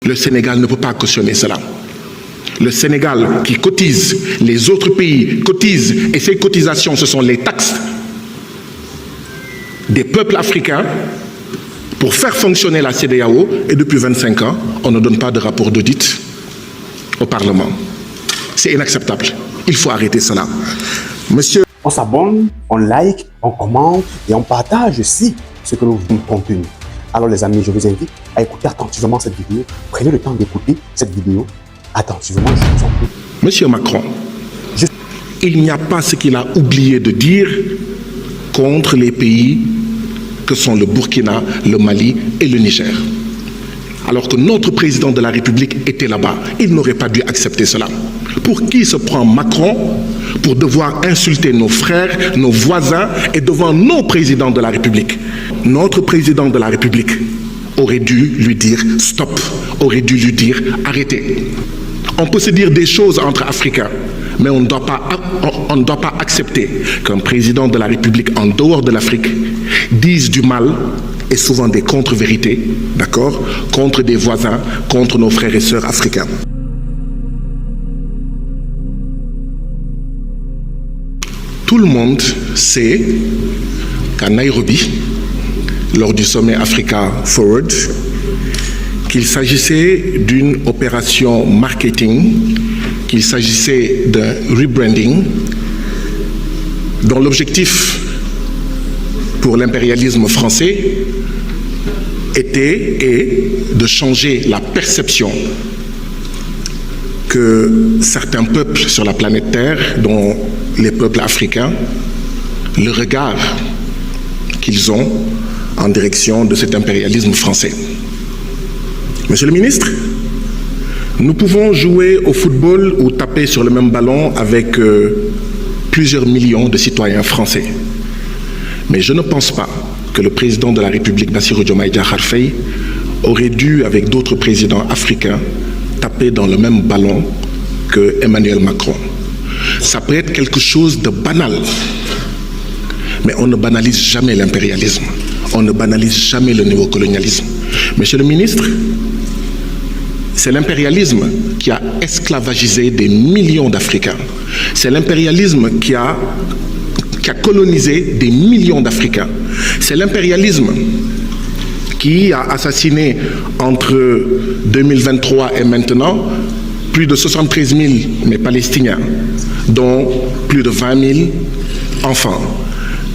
Le Sénégal ne peut pas cautionner cela. Le Sénégal qui cotise, les autres pays cotisent, et ces cotisations, ce sont les taxes des peuples africains pour faire fonctionner la CEDEAO, et depuis 25 ans, on ne donne pas de rapport d'audit au Parlement. C'est inacceptable. Il faut arrêter cela. Monsieur... On s'abonne, on like, on commente et on partage aussi ce que nous vous contenu. Alors les amis, je vous invite à écouter attentivement cette vidéo. Prenez le temps d'écouter cette vidéo attentivement, je vous en prie. Monsieur Macron, il n'y a pas ce qu'il a oublié de dire contre les pays que sont le Burkina, le Mali et le Niger. Alors que notre président de la République était là-bas, il n'aurait pas dû accepter cela. Pour qui se prend Macron pour devoir insulter nos frères, nos voisins et devant nos présidents de la République? Notre président de la République aurait dû lui dire stop, aurait dû lui dire arrêtez. On peut se dire des choses entre Africains, mais on ne doit pas accepter qu'un président de la République en dehors de l'Afrique dise du mal et souvent des contre-vérités, d'accord, contre des voisins, contre nos frères et sœurs africains. Tout le monde sait qu'à Nairobi, lors du sommet Africa Forward, qu'il s'agissait d'une opération marketing, qu'il s'agissait d'un rebranding, dont l'objectif pour l'impérialisme français était et de changer la perception que certains peuples sur la planète Terre, dont les peuples africains, le regard qu'ils ont en direction de cet impérialisme français. Monsieur le ministre, nous pouvons jouer au football ou taper sur le même ballon avec plusieurs millions de citoyens français. Mais je ne pense pas que le président de la République, Bassirou Diomaye Diakhar Faye, aurait dû, avec d'autres présidents africains, taper dans le même ballon que Emmanuel Macron. Ça peut être quelque chose de banal, mais on ne banalise jamais l'impérialisme, on ne banalise jamais le néocolonialisme. Monsieur le ministre, c'est l'impérialisme qui a esclavagisé des millions d'Africains. C'est l'impérialisme qui a colonisé des millions d'Africains. C'est l'impérialisme qui a assassiné entre 2023 et maintenant plus de 73 000 Palestiniens, dont plus de 20 000 enfants.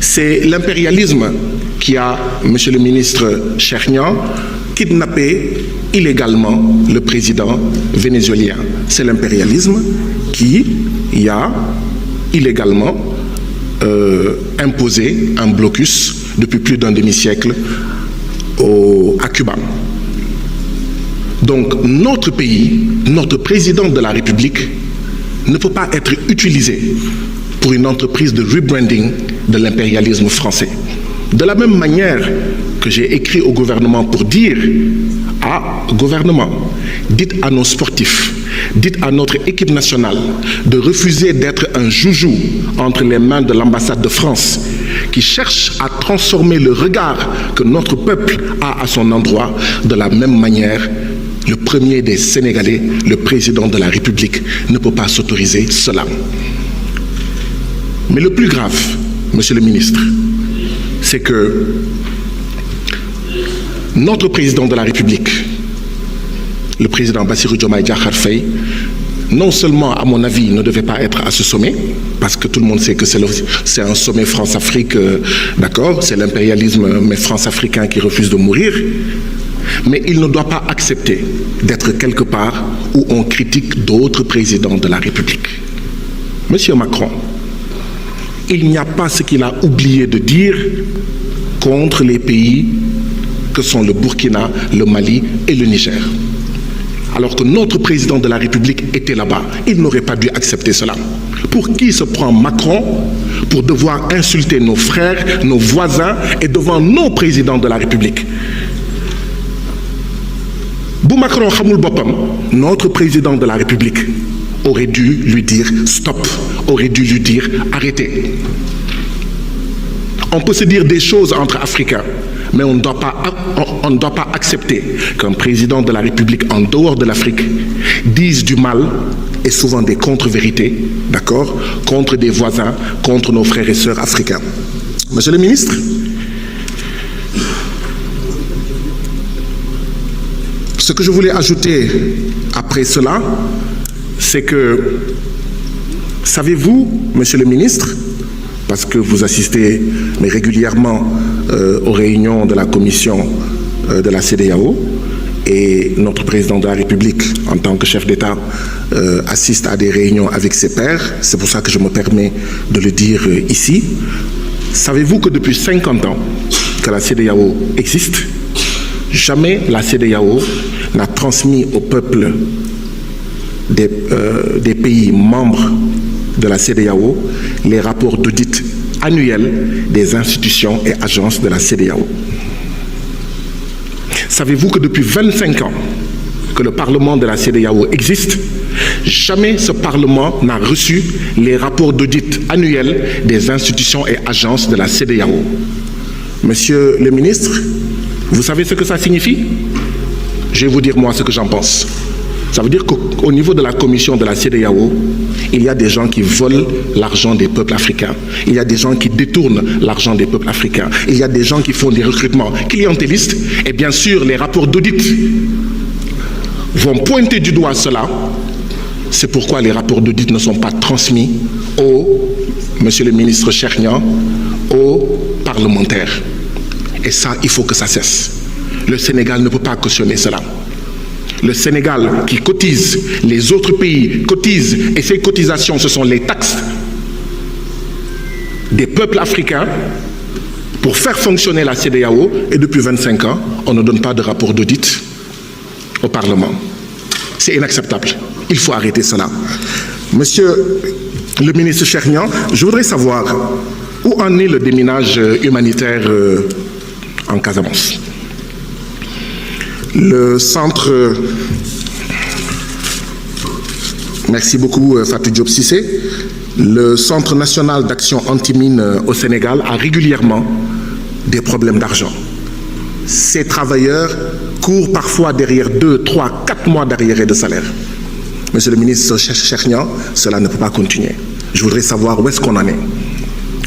C'est l'impérialisme qui a, monsieur le ministre Chérnian, kidnappé illégalement le président vénézuélien. C'est l'impérialisme qui a illégalement imposé un blocus depuis plus d'un demi-siècle à Cuba. Donc notre pays, notre président de la République ne peut pas être utilisé pour une entreprise de rebranding de l'impérialisme français. De la même manière que j'ai écrit au gouvernement pour dire gouvernement, dites à nos sportifs, dites à notre équipe nationale de refuser d'être un joujou entre les mains de l'ambassade de France qui cherche à transformer le regard que notre peuple a à son endroit. De la même manière, le premier des Sénégalais, le président de la République, ne peut pas s'autoriser cela. Mais le plus grave, monsieur le ministre, c'est que notre président de la République, le président Bassirou Diomaye Diakhar Faye, non seulement, à mon avis, ne devait pas être à ce sommet, parce que tout le monde sait que c'est un sommet France-Afrique, d'accord, c'est l'impérialisme, mais France-africain qui refuse de mourir, mais il ne doit pas accepter d'être quelque part où on critique d'autres présidents de la République. Monsieur Macron, il n'y a pas ce qu'il a oublié de dire contre les pays que sont le Burkina, le Mali et le Niger. Alors que notre président de la République était là-bas, il n'aurait pas dû accepter cela. Pour qui se prend Macron pour devoir insulter nos frères, nos voisins et devant nos présidents de la République? Bu Macron xamul bopam, notre président de la République aurait dû lui dire stop, aurait dû lui dire arrêtez. On peut se dire des choses entre Africains, Mais on ne doit pas accepter qu'un président de la République en dehors de l'Afrique dise du mal et souvent des contre-vérités, d'accord, contre des voisins, contre nos frères et sœurs africains. Monsieur le ministre, ce que je voulais ajouter après cela, c'est que, savez-vous, monsieur le ministre, parce que vous assistez mais régulièrement aux réunions de la commission de la CEDEAO, et notre président de la République, en tant que chef d'État, assiste à des réunions avec ses pairs. C'est pour ça que je me permets de le dire ici. Savez-vous que depuis 50 ans que la CEDEAO existe, jamais la CEDEAO n'a transmis au peuple des pays membres de la CEDEAO les rapports d'audit annuels des institutions et agences de la CEDEAO. Savez-vous que depuis 25 ans que le Parlement de la CEDEAO existe, jamais ce Parlement n'a reçu les rapports d'audit annuels des institutions et agences de la CEDEAO. Monsieur le ministre, vous savez ce que ça signifie? Je vais vous dire moi ce que j'en pense. Ça veut dire qu'au niveau de la commission de la CEDEAO, il y a des gens qui volent l'argent des peuples africains. Il y a des gens qui détournent l'argent des peuples africains. Il y a des gens qui font des recrutements clientélistes. Et bien sûr, les rapports d'audit vont pointer du doigt cela. C'est pourquoi les rapports d'audit ne sont pas transmis monsieur le ministre Cheikh Niang, aux parlementaires. Et ça, il faut que ça cesse. Le Sénégal ne peut pas cautionner cela. Le Sénégal qui cotise, les autres pays cotisent, et ces cotisations, ce sont les taxes des peuples africains pour faire fonctionner la CEDEAO, et depuis 25 ans, on ne donne pas de rapport d'audit au Parlement. C'est inacceptable. Il faut arrêter cela. Monsieur le ministre Cheikh Niang, je voudrais savoir où en est le déminage humanitaire en Casamance. Le centre... Merci beaucoup Fatou Diop Cissé. Le Centre national d'action anti-mine au Sénégal a régulièrement des problèmes d'argent. Ces travailleurs courent parfois derrière 2, 3, 4 mois d'arriérés de salaire. Monsieur le ministre Cheikh Niang, cela ne peut pas continuer. Je voudrais savoir où est-ce qu'on en est.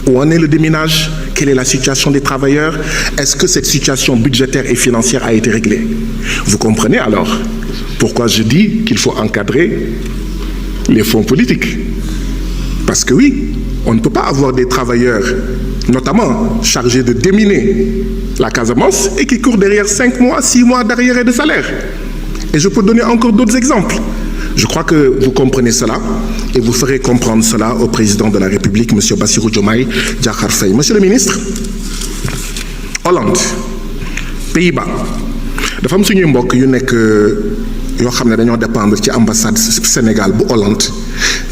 Où en est le déminage? Quelle est la situation des travailleurs? Est-ce que cette situation budgétaire et financière a été réglée? Vous comprenez alors pourquoi je dis qu'il faut encadrer les fonds politiques? Parce que oui, on ne peut pas avoir des travailleurs, notamment chargés de déminer la Casamance, et qui courent derrière 5 mois, 6 mois d'arriérés de salaire. Et je peux donner encore d'autres exemples. Je crois que vous comprenez cela et vous ferez comprendre cela au président de la République, M. Bassirou Diomaye Diakhar Faye. Monsieur le ministre, Hollande, Pays-Bas, dafa am suñuy mbokk yu nekk yoo xam ne dañoo dépendre ci ambassade Sénégal bu Hollande.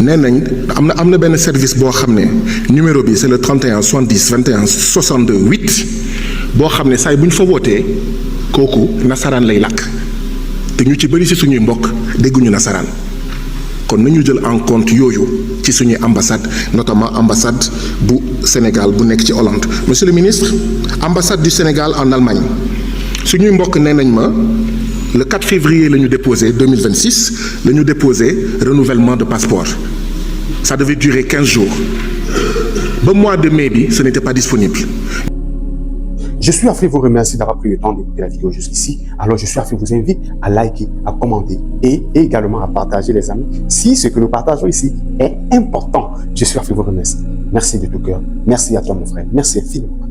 Nee nañ am na benn service boo xam ne numéro bi c'est le 31 70 21 62 8 boo xam ne saa yi bu ñu fa wootee kooku nasaraan lay làkk. te ñu ci bëri ci suñuy mbokk dégguñu nasaraan kon nañu jël en compte yooyu ci suñuy ambassade, notamment ambassade bu Sénégal bu nekk ci Hollande. Monsieur le ministre, ambassade du Sénégal en Allemagne suñuy mbokk nee nañ ma le 4 février la ñu déposé 2026 la ñu déposé renouvellement de passeport. Ça devait durer 15 jours ba mois de mai bi ce n'était pas disponible. Je suis Afrique vous remercie d'avoir pris le temps d'écouter la vidéo jusqu'ici. Alors je suis Afrique vous invite à liker, à commenter et également à partager les amis si ce que nous partageons ici est important. Je suis Afrique vous remercie. Merci de tout cœur. Merci à toi mon frère. Merci infiniment.